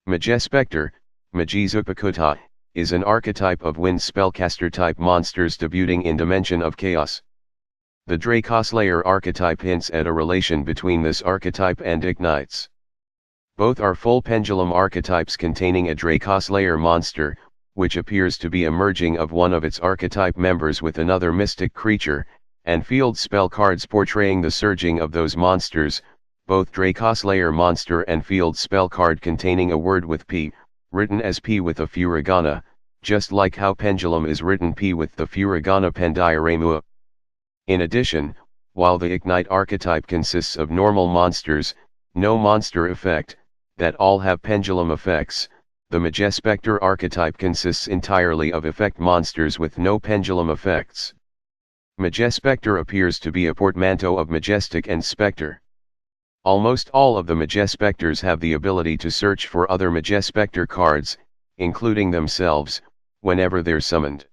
Majespecter, Majesupekutā, is an archetype of WIND Spellcaster-Type monsters debuting in Dimension of Chaos. The Dracoslayer archetype hints at a relation between this archetype and Ignites. Both are full pendulum archetypes containing a Dracoslayer monster, which appears to be a merging of one of its archetype members with another mystic creature, and field spell cards portraying the surging of those monsters, both Dracoslayer monster and field spell card containing a word with P, written as P with a furigana, just like how pendulum is written P with the furigana pendioremu. In addition, while the Ignite archetype consists of normal monsters, no monster effect, that all have pendulum effects, the Majespecter archetype consists entirely of effect monsters with no pendulum effects. Majespecter appears to be a portmanteau of Majestic and Spectre. Almost all of the Majespecters have the ability to search for other Majespecter cards, including themselves, whenever they're summoned.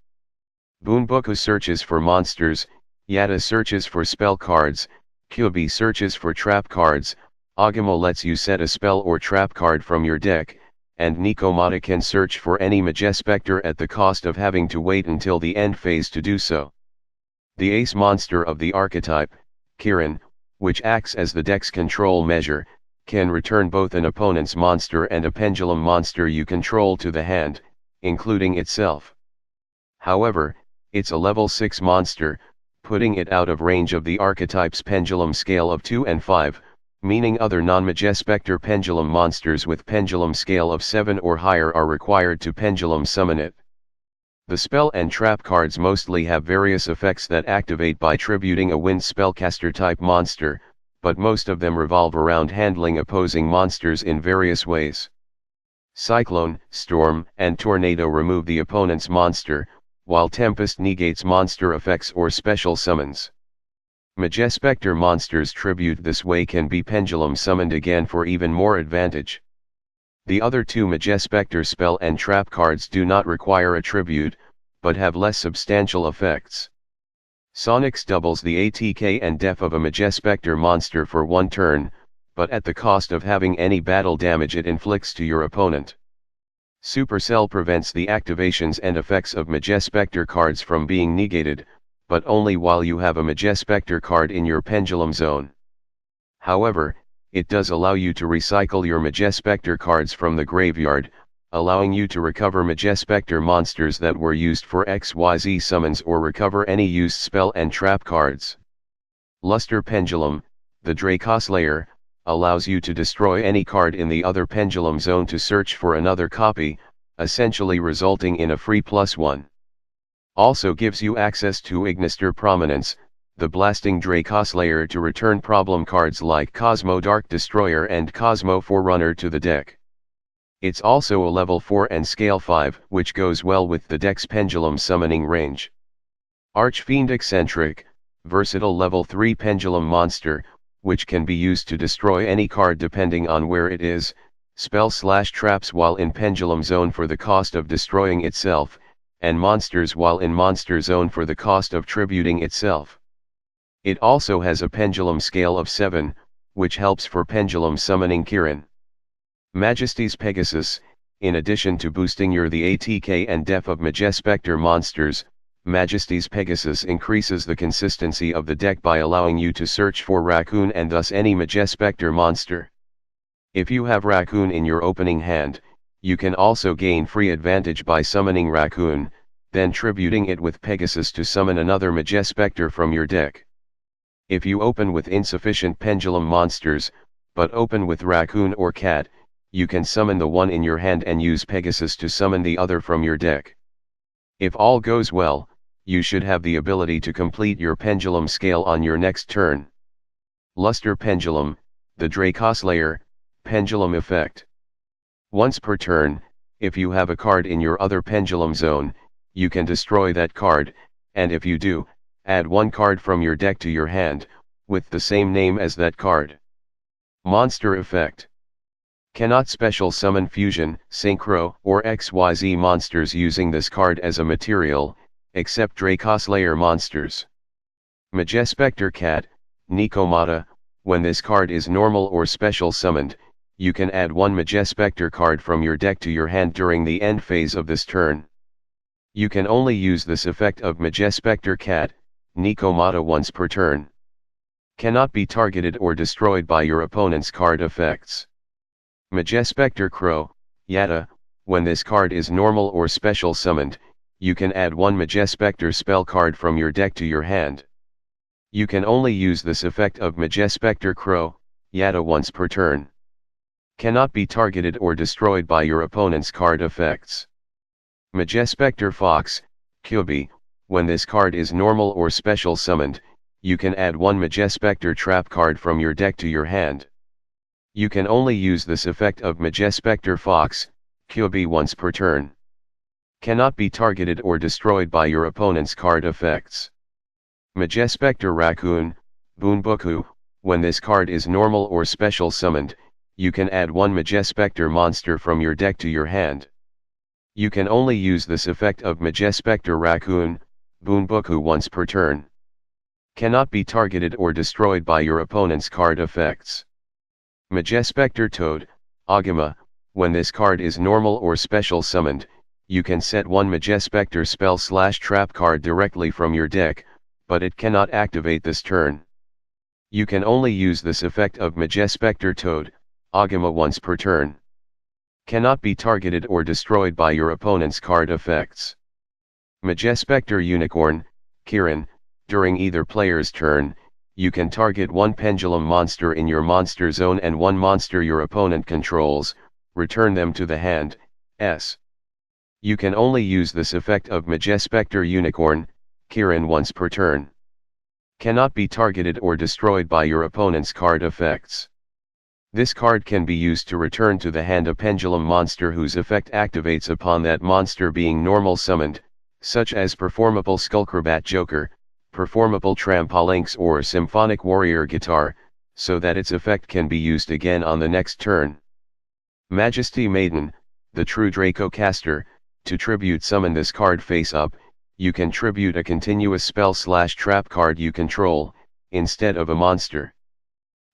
Bunboku searches for monsters, Yata searches for spell cards, Kyubi searches for trap cards, Agamo lets you set a spell or trap card from your deck, and Nikomata can search for any Majespecter at the cost of having to wait until the end phase to do so. The ace monster of the archetype, Kirin, which acts as the deck's control measure, can return both an opponent's monster and a pendulum monster you control to the hand, including itself. However, it's a level 6 monster, putting it out of range of the archetype's pendulum scale of 2 and 5, meaning other non-Majespecter pendulum monsters with pendulum scale of 7 or higher are required to pendulum summon it. The spell and trap cards mostly have various effects that activate by tributing a WIND Spellcaster-Type monster, but most of them revolve around handling opposing monsters in various ways. Cyclone, Storm, and Tornado remove the opponent's monster, while Tempest negates monster effects or special summons. Majespecter monsters tribute this way can be pendulum summoned again for even more advantage. The other two Majespecter spell and trap cards do not require a tribute, but have less substantial effects. Sonics doubles the ATK and def of a Majespecter monster for one turn, but at the cost of having any battle damage it inflicts to your opponent. Supercell prevents the activations and effects of Majespecter cards from being negated, but only while you have a Majespecter card in your pendulum zone. However, it does allow you to recycle your Majespecter cards from the graveyard, allowing you to recover Majespecter monsters that were used for XYZ summons or recover any used spell and trap cards. Luster Pendulum, the Dracoslayer, allows you to destroy any card in the other pendulum zone to search for another copy, essentially resulting in a free +1. Also gives you access to Ignister Prominence, the blasting Dracoslayer, to return problem cards like Cosmo Dark Destroyer and Cosmo Forerunner to the deck. It's also a level 4 and scale 5, which goes well with the deck's pendulum summoning range. Archfiend Eccentric, versatile level 3 pendulum monster, which can be used to destroy any card depending on where it is, spell/traps while in pendulum zone for the cost of destroying itself, and monsters while in monster zone for the cost of tributing itself. It also has a pendulum scale of 7, which helps for pendulum summoning Kirin. Majesty's Pegasus, in addition to boosting the ATK and def of Majespecter monsters, Majesty's Pegasus increases the consistency of the deck by allowing you to search for Raccoon and thus any Majespecter monster. If you have Raccoon in your opening hand, you can also gain free advantage by summoning Raccoon, then tributing it with Pegasus to summon another Majespecter from your deck. If you open with insufficient pendulum monsters, but open with Raccoon or Cat, you can summon the one in your hand and use Pegasus to summon the other from your deck. If all goes well, you should have the ability to complete your pendulum scale on your next turn. Luster Pendulum, the Dracoslayer, pendulum effect. Once per turn, if you have a card in your other pendulum zone, you can destroy that card, and if you do, add one card from your deck to your hand, with the same name as that card. Monster effect. Cannot special summon fusion, synchro, or XYZ monsters using this card as a material, except Dracoslayer monsters. Majespecter Cat, Nikomata, when this card is normal or special summoned, you can add one Majespecter card from your deck to your hand during the end phase of this turn. You can only use this effect of Majespecter Cat, Nikomata once per turn. Cannot be targeted or destroyed by your opponent's card effects. Majespecter Crow, Yata, when this card is normal or special summoned, you can add one Majespecter spell card from your deck to your hand. You can only use this effect of Majespecter Crow, Yata once per turn. Cannot be targeted or destroyed by your opponent's card effects. Majespecter Fox, Kyubi, when this card is normal or special summoned, you can add one Majespecter trap card from your deck to your hand. You can only use this effect of Majespecter Fox, Kyubi once per turn. Cannot be targeted or destroyed by your opponent's card effects. Majespecter Raccoon, Bunboku, when this card is normal or special summoned, you can add one Majespecter monster from your deck to your hand. You can only use this effect of Majespecter Raccoon, Bunboku once per turn. Cannot be targeted or destroyed by your opponent's card effects. Majespecter Toad, Agama, when this card is normal or special summoned, you can set one Majespecter spell/trap card directly from your deck, but it cannot activate this turn. You can only use this effect of Majespecter Toad, Agama once per turn. Cannot be targeted or destroyed by your opponent's card effects. Majespecter Unicorn, Kirin, during either player's turn, you can target one pendulum monster in your monster zone and one monster your opponent controls, return them to the hand. You can only use this effect of Majespecter Unicorn, Kirin once per turn. Cannot be targeted or destroyed by your opponent's card effects. This card can be used to return to the hand a pendulum monster whose effect activates upon that monster being normal summoned, such as Performable Skullcrabat Joker, Performable Trampolinx or Symphonic Warrior Guitar, so that its effect can be used again on the next turn. Majesty Maiden, the true Draco caster, to tribute summon this card face up, you can tribute a continuous spell/trap card you control, instead of a monster.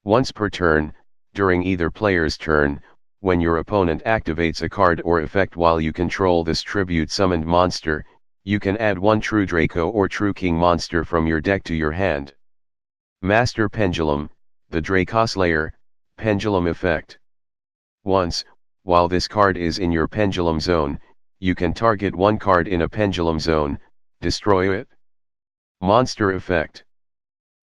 Once per turn, during either player's turn, when your opponent activates a card or effect while you control this tribute summoned monster, you can add one true Draco or true King monster from your deck to your hand. Master Pendulum, the Dracoslayer, Pendulum Effect. Once, while this card is in your pendulum zone, you can target one card in a pendulum zone, destroy it. Monster Effect.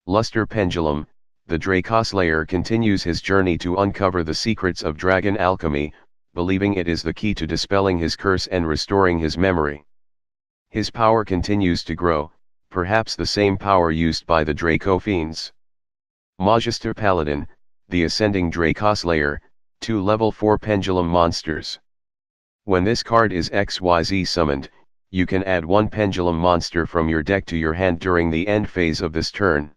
Luster Pendulum, the Dracoslayer continues his journey to uncover the secrets of dragon alchemy, believing it is the key to dispelling his curse and restoring his memory. His power continues to grow, perhaps the same power used by the Draco Fiends. Majespecter Paladin, the Ascending Dracoslayer, 2 level 4 pendulum monsters. When this card is XYZ summoned, you can add one pendulum monster from your deck to your hand during the end phase of this turn.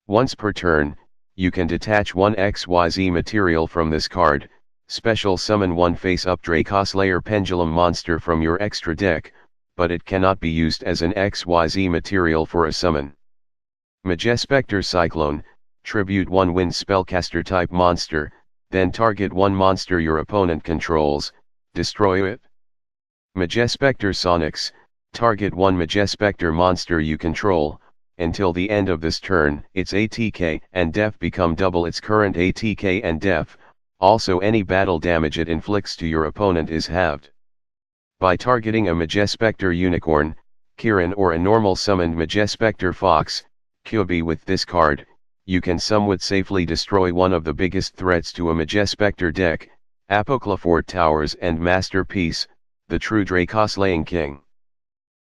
Once per turn, you can detach one XYZ material from this card, special summon one face-up Dracoslayer pendulum monster from your extra deck, but it cannot be used as an XYZ material for a summon. Majespecter Cyclone, tribute one WIND Spellcaster-Type monster, then target one monster your opponent controls, destroy it. Majespecter Sonics, target one Majespecter monster you control. Until the end of this turn, its ATK and def become double its current ATK and def, also any battle damage it inflicts to your opponent is halved. By targeting a Majespecter Unicorn, Kirin or a normal summoned Majespecter Fox, Kyubi with this card, you can somewhat safely destroy one of the biggest threats to a Majespecter deck, Apocryphal Towers and Masterpiece, the true Dracoslaying King.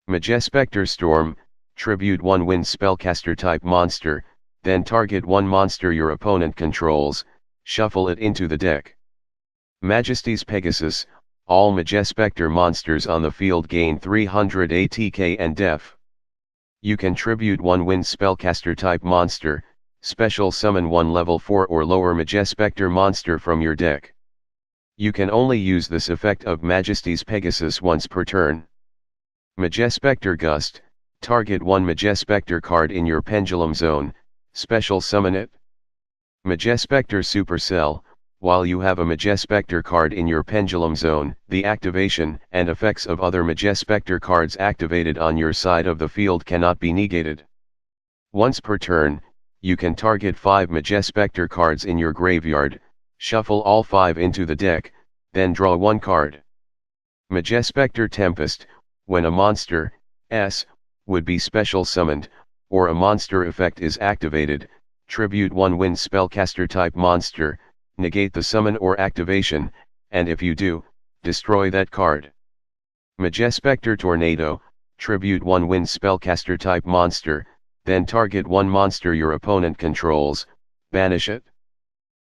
Majespecter Storm, tribute one WIND Spellcaster-Type monster, then target one monster your opponent controls, shuffle it into the deck. Majesty's Pegasus, all Majespecter monsters on the field gain 300 ATK and def. You can tribute one WIND Spellcaster-Type monster, special summon one level 4 or lower Majespecter monster from your deck. You can only use this effect of Majesty's Pegasus once per turn. Majespecter Gust, target one Majespecter card in your pendulum zone, special summon it. Majespecter Supercell, while you have a Majespecter card in your pendulum zone, the activation and effects of other Majespecter cards activated on your side of the field cannot be negated. Once per turn, you can target 5 Majespecter cards in your graveyard, shuffle all 5 into the deck, then draw 1 card. Majespecter Tempest, when a monster, would be special summoned, or a monster effect is activated, tribute 1 WIND Spellcaster-Type monster, negate the summon or activation, and if you do, destroy that card. Majespecter Tornado, tribute 1 WIND Spellcaster-Type monster, then target 1 monster your opponent controls, banish it.